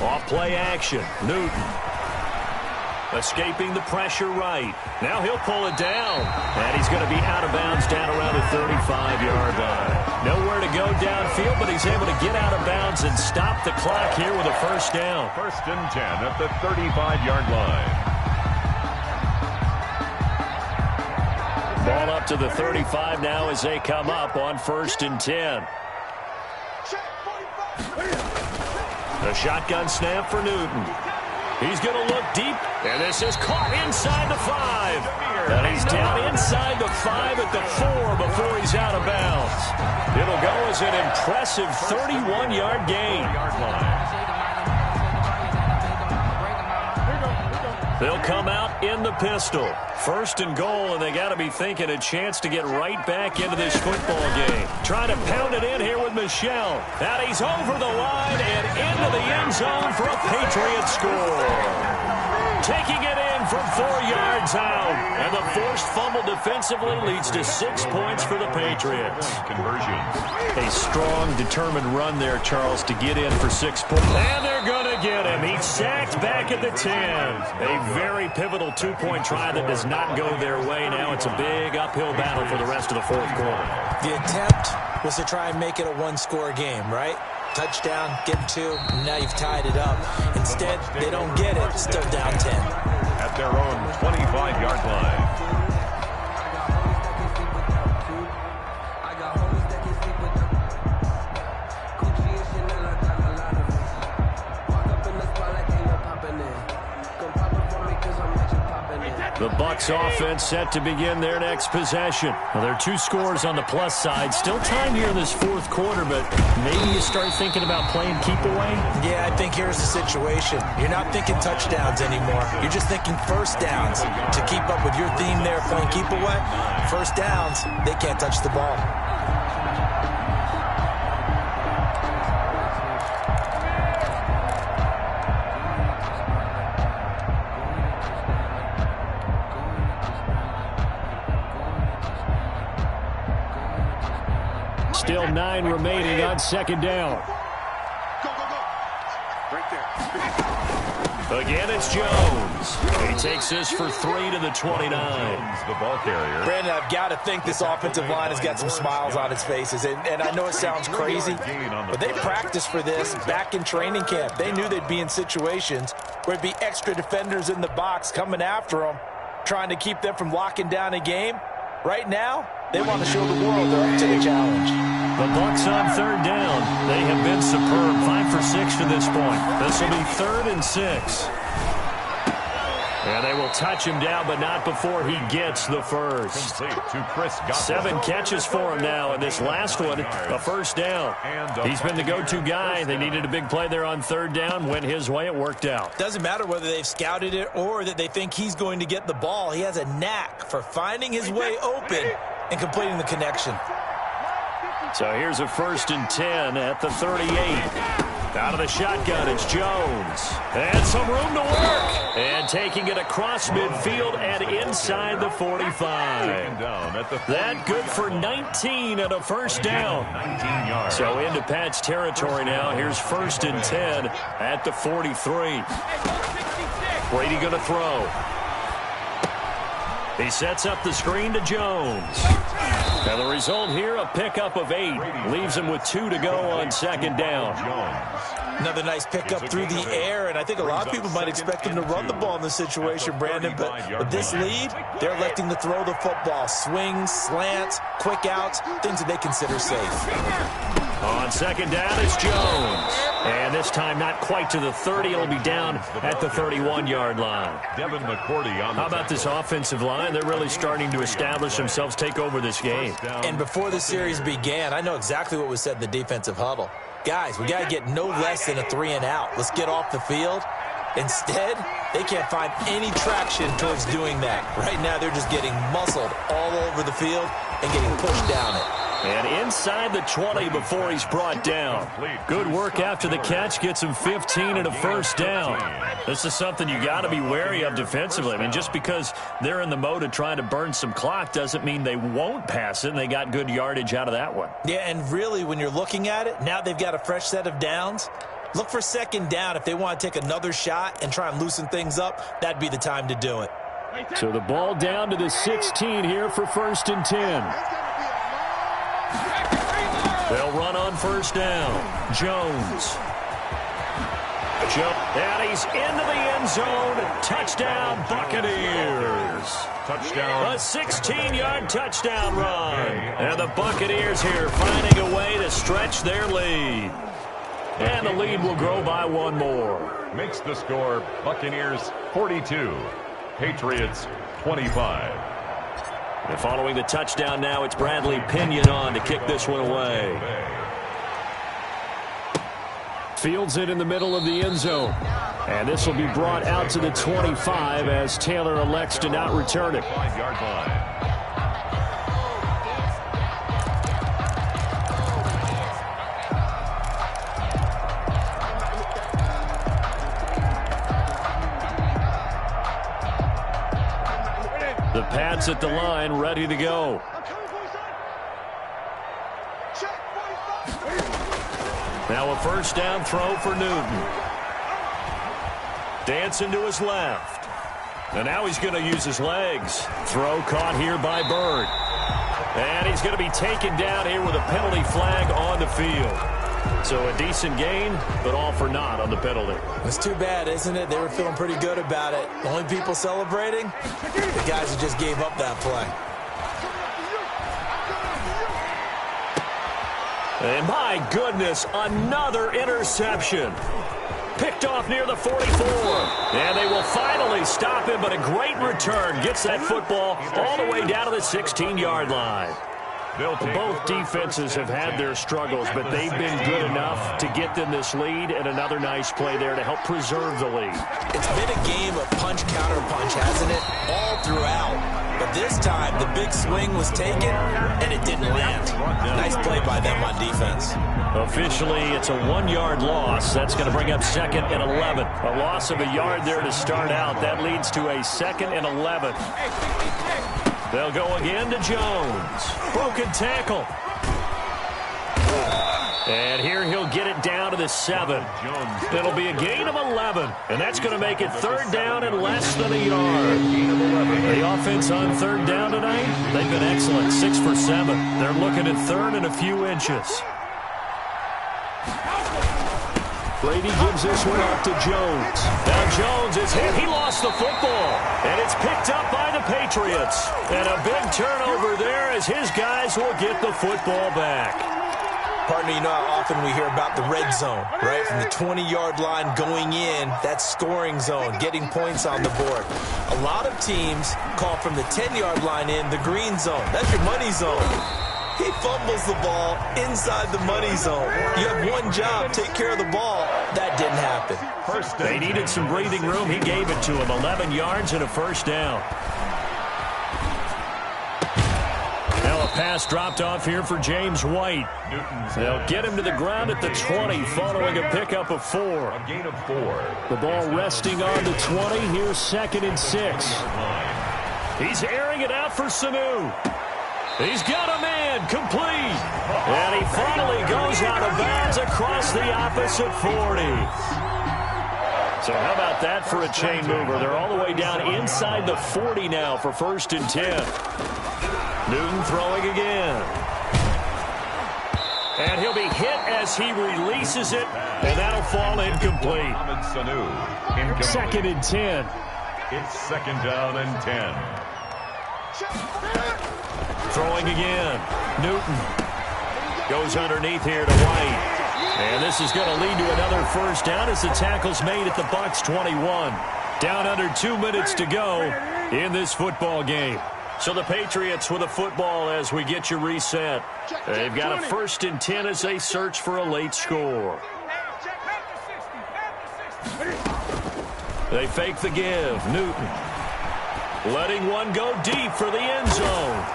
Off play action. Newton escaping the pressure right. Now he'll pull it down. And he's going to be out of bounds down around the 35-yard line. Nowhere to go downfield, but he's able to get out of bounds and stop the clock here with a first down. First and 10 at the 35-yard line. Ball up to the 35 now as they come up on first and 10. A shotgun snap for Newton. He's going to look deep, and this is caught inside the 5. And he's down inside the 5 at the 4 before he's out of bounds. It'll go as an impressive 31-yard gain. They'll come out in the pistol. First and goal, and they got to be thinking a chance to get right back into this football game. Trying to pound it in here with Michel. And he's over the line and into the end zone for a Patriot score. Taking it in from 4 yards out. And the forced fumble defensively leads to 6 points for the Patriots. Conversions. A strong, determined run there, Charles, to get in for 6 points. And they're going to get him. He's sacked back at the 10. A very pivotal 2-point try that does not go their way. Now it's a big uphill battle for the rest of the fourth quarter. The attempt was to try and make it a one-score game, right? Touchdown, get 2, and now you've tied it up. Instead, they don't get it, still down 10. At their own 25-yard line. The Bucs offense set to begin their next possession. Well, there are 2 scores on the plus side. Still time here in this fourth quarter, but maybe you start thinking about playing keep away? Yeah, I think here's the situation. You're not thinking touchdowns anymore. You're just thinking first downs. To keep up with your theme there, playing keep away, first downs, they can't touch the ball. Still 9 remaining on second down. Again, it's Jones. He takes this for 3 to the 29. The ball carrier. Brandon, I've got to think this offensive line has got some smiles on its faces. And I know it sounds crazy, but they practiced for this back in training camp. They knew they'd be in situations where it'd be extra defenders in the box coming after them, trying to keep them from locking down a game. Right now, they want to show the world they're up to the challenge. The Bucs on third down. They have been superb. 5 for 6 to this point. This will be 3rd and 6. And they will touch him down, but not before he gets the first. To Chris Godwin. 7 catches for him now, and this last one, a first down. He's been the go-to guy. They needed a big play there on third down. Went his way. It worked out. Doesn't matter whether they've scouted it or that they think he's going to get the ball. He has a knack for finding his way open and completing the connection. So here's a 1st and 10 at the 38. Out of the shotgun, it's Jones. And some room to work. And taking it across midfield and inside the 45. That good for 19 and a first down. So into Pat's territory now. Here's 1st and 10 at the 43. Brady going to throw. He sets up the screen to Jones. And the result here, a pickup of 8. Leaves him with 2 to go on 2nd down. Another nice pickup through the air, and I think a lot of people might expect him to run the ball in this situation, Brandon, but with this lead, they're electing to throw the football. Swings, slants, quick outs, things that they consider safe. On 2nd down, it's Jones. And this time not quite to the 30. It'll be down at the 31-yard line. How about this offensive line? They're really starting to establish themselves, take over this game. And before the series began, I know exactly what was said in the defensive huddle. Guys, we got to get no less than a 3 and out. Let's get off the field. Instead, they can't find any traction towards doing that. Right now, they're just getting muscled all over the field and getting pushed down it. And inside the 20 before he's brought down. Good work after the catch. Gets him 15 and a first down. This is something you got to be wary of defensively. I mean, just because they're in the mode of trying to burn some clock doesn't mean they won't pass it, and they got good yardage out of that one. Yeah, and really, when you're looking at it, now they've got a fresh set of downs. Look for 2nd down. If they want to take another shot and try and loosen things up, that'd be the time to do it. So the ball down to the 16 here for 1st and 10. They'll run on 1st down. Jones. And he's into the end zone. Touchdown, Buccaneers. Touchdown. A 16-yard touchdown run. And the Buccaneers here finding a way to stretch their lead. And the lead will grow by 1 more. Makes the score Buccaneers 42, Patriots 25. And following the touchdown now, it's Bradley Pinion on to kick this one away. Fields it in the middle of the end zone. And this will be brought out to the 25 as Taylor elects to not return it. 5-yard line. The Pats at the line, ready to go. Now a 1st down throw for Newton. Dancing to his left. And now he's going to use his legs. Throw caught here by Bird. And he's going to be taken down here with a penalty flag on the field. So a decent gain, but all for naught on the penalty. It's too bad, isn't it? They were feeling pretty good about it. The only people celebrating, the guys who just gave up that play. And my goodness, another interception. Picked off near the 44. And they will finally stop him, but a great return. Gets that football all the way down to the 16-yard line. Both defenses have had their struggles, but they've been good enough to get them this lead, and another nice play there to help preserve the lead. It's been a game of punch-counter-punch, hasn't it? All throughout. But this time, the big swing was taken, and it didn't land. Nice play by them on defense. Officially, it's a 1-yard loss. That's going to bring up 2nd and 11. A loss of a yard there to start out. That leads to a 2nd and 11. They'll go again to Jones. Broken tackle. And here he'll get it down to the 7. It'll be a gain of 11. And that's going to make it 3rd down and less than a yard. The offense on 3rd down tonight, they've been excellent. 6 for 7. They're looking at 3rd and a few inches. Brady gives this one up to Jones. Now Jones is hit. He lost the football. And it's picked up by the Patriots. And a big turnover there as his guys will get the football back. Partner, you know how often we hear about the red zone, right? From the 20-yard line going in, that scoring zone, getting points on the board. A lot of teams call from the 10-yard line in the green zone. That's your money zone. He fumbles the ball inside the money zone. You have one job, take care of the ball. That didn't happen. They needed some breathing room. He gave it to him. 11 yards and a first down. Now a pass dropped off here for James White. They'll get him to the ground at the 20 following a pickup of 4. A gain of 4. The ball resting on the 20. Here's 2nd and 6. He's airing it out for Sanu. He's got a man, complete. And he finally goes out of bounds across the opposite 40. So how about that for a chain mover? They're all the way down inside the 40 now for 1st and 10. Newton throwing again. And he'll be hit as he releases it, and that'll fall incomplete. 2nd and 10. It's 2nd down and 10. Throwing again. Newton goes underneath here to White. And this is going to lead to another 1st down as the tackle's made at the Bucs 21. Down under 2 minutes to go in this football game. So the Patriots with a football as we get you reset. They've got a 1st and 10 as they search for a late score. They fake the give. Newton letting one go deep for the end zone.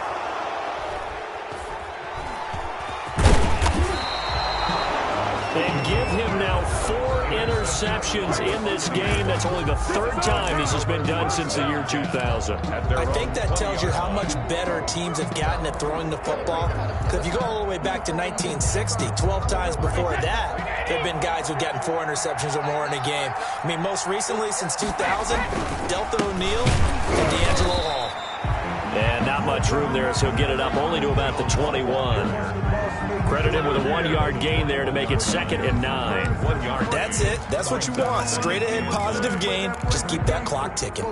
And give him now 4 interceptions in this game. That's only the 3rd time this has been done since the year 2000. I think that tells you how much better teams have gotten at throwing the football. Because if you go all the way back to 1960, 12 times before that, there have been guys who've gotten 4 interceptions or more in a game. I mean, most recently, since 2000, Delta O'Neal and D'Angelo Hall. And not much room there, so he'll get it up only to about the 21. Credit him with a 1-yard gain there to make it 2nd and 9. 1 yard. That's it. That's what you want. Straight ahead positive gain. Just keep that clock ticking.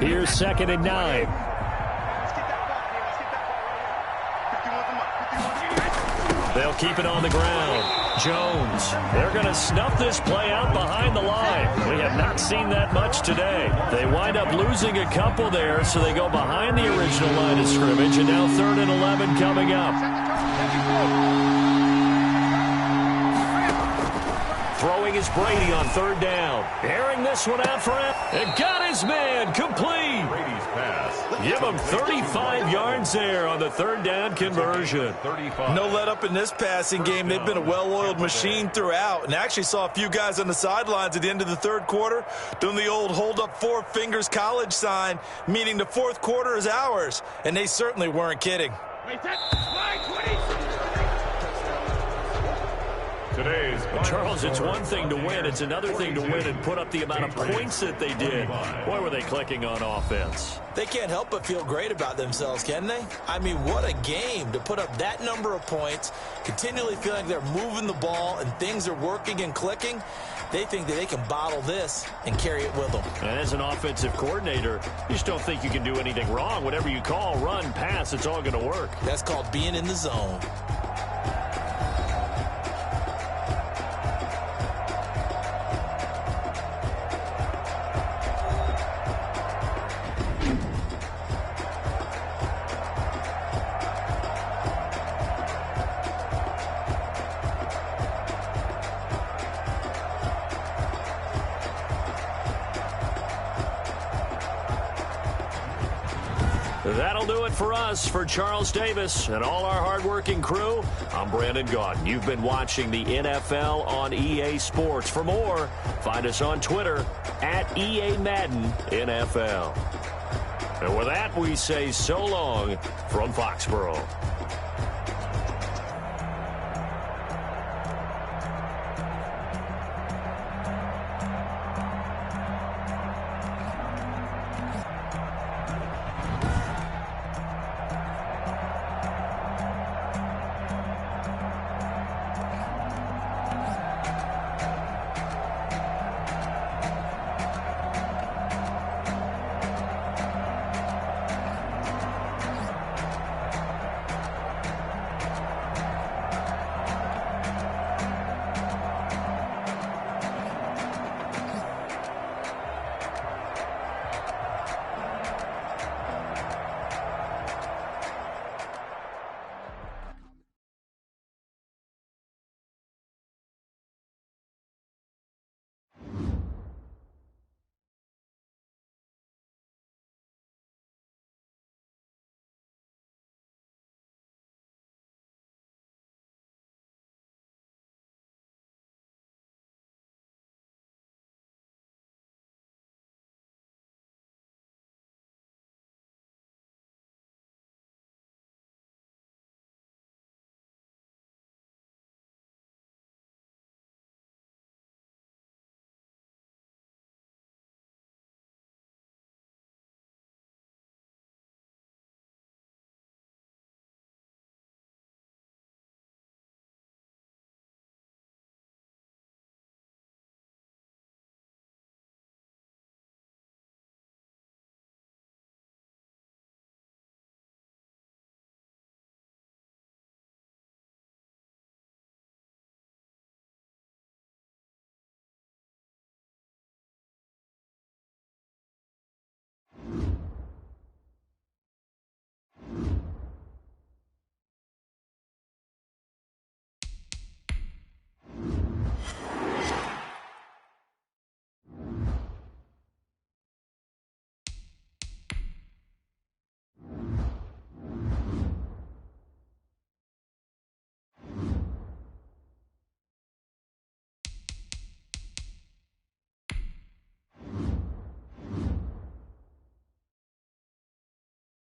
Here's 2nd and 9. They'll keep it on the ground. Jones. They're going to snuff this play out behind the line. We have not seen that much today. They wind up losing a couple there, so they go behind the original line of scrimmage, and now 3rd and 11 coming up. Throwing is Brady on 3rd down. Airing this one out for him. And got his man complete. Brady's pass. Give him 35 yards there on the 3rd down conversion. 35. No let up in this passing game. They've been a well-oiled machine throughout, and actually saw a few guys on the sidelines at the end of the 3rd quarter doing the old hold up 4 fingers college sign, meaning the 4th quarter is ours, and they certainly weren't kidding. Today's Charles, it's one thing to win. It's another thing to win and put up the amount of points that they did. Boy, were they clicking on offense. They can't help but feel great about themselves, can they? I mean, what a game to put up that number of points, continually feeling they're moving the ball and things are working and clicking. They think that they can bottle this and carry it with them. And as an offensive coordinator, you just don't think you can do anything wrong. Whatever you call, run, pass, it's all going to work. That's called being in the zone. That'll do it for us. For Charles Davis and all our hardworking crew, I'm Brandon Gaudin. You've been watching the NFL on EA Sports. For more, find us on Twitter at EA Madden NFL. And with that, we say so long from Foxborough.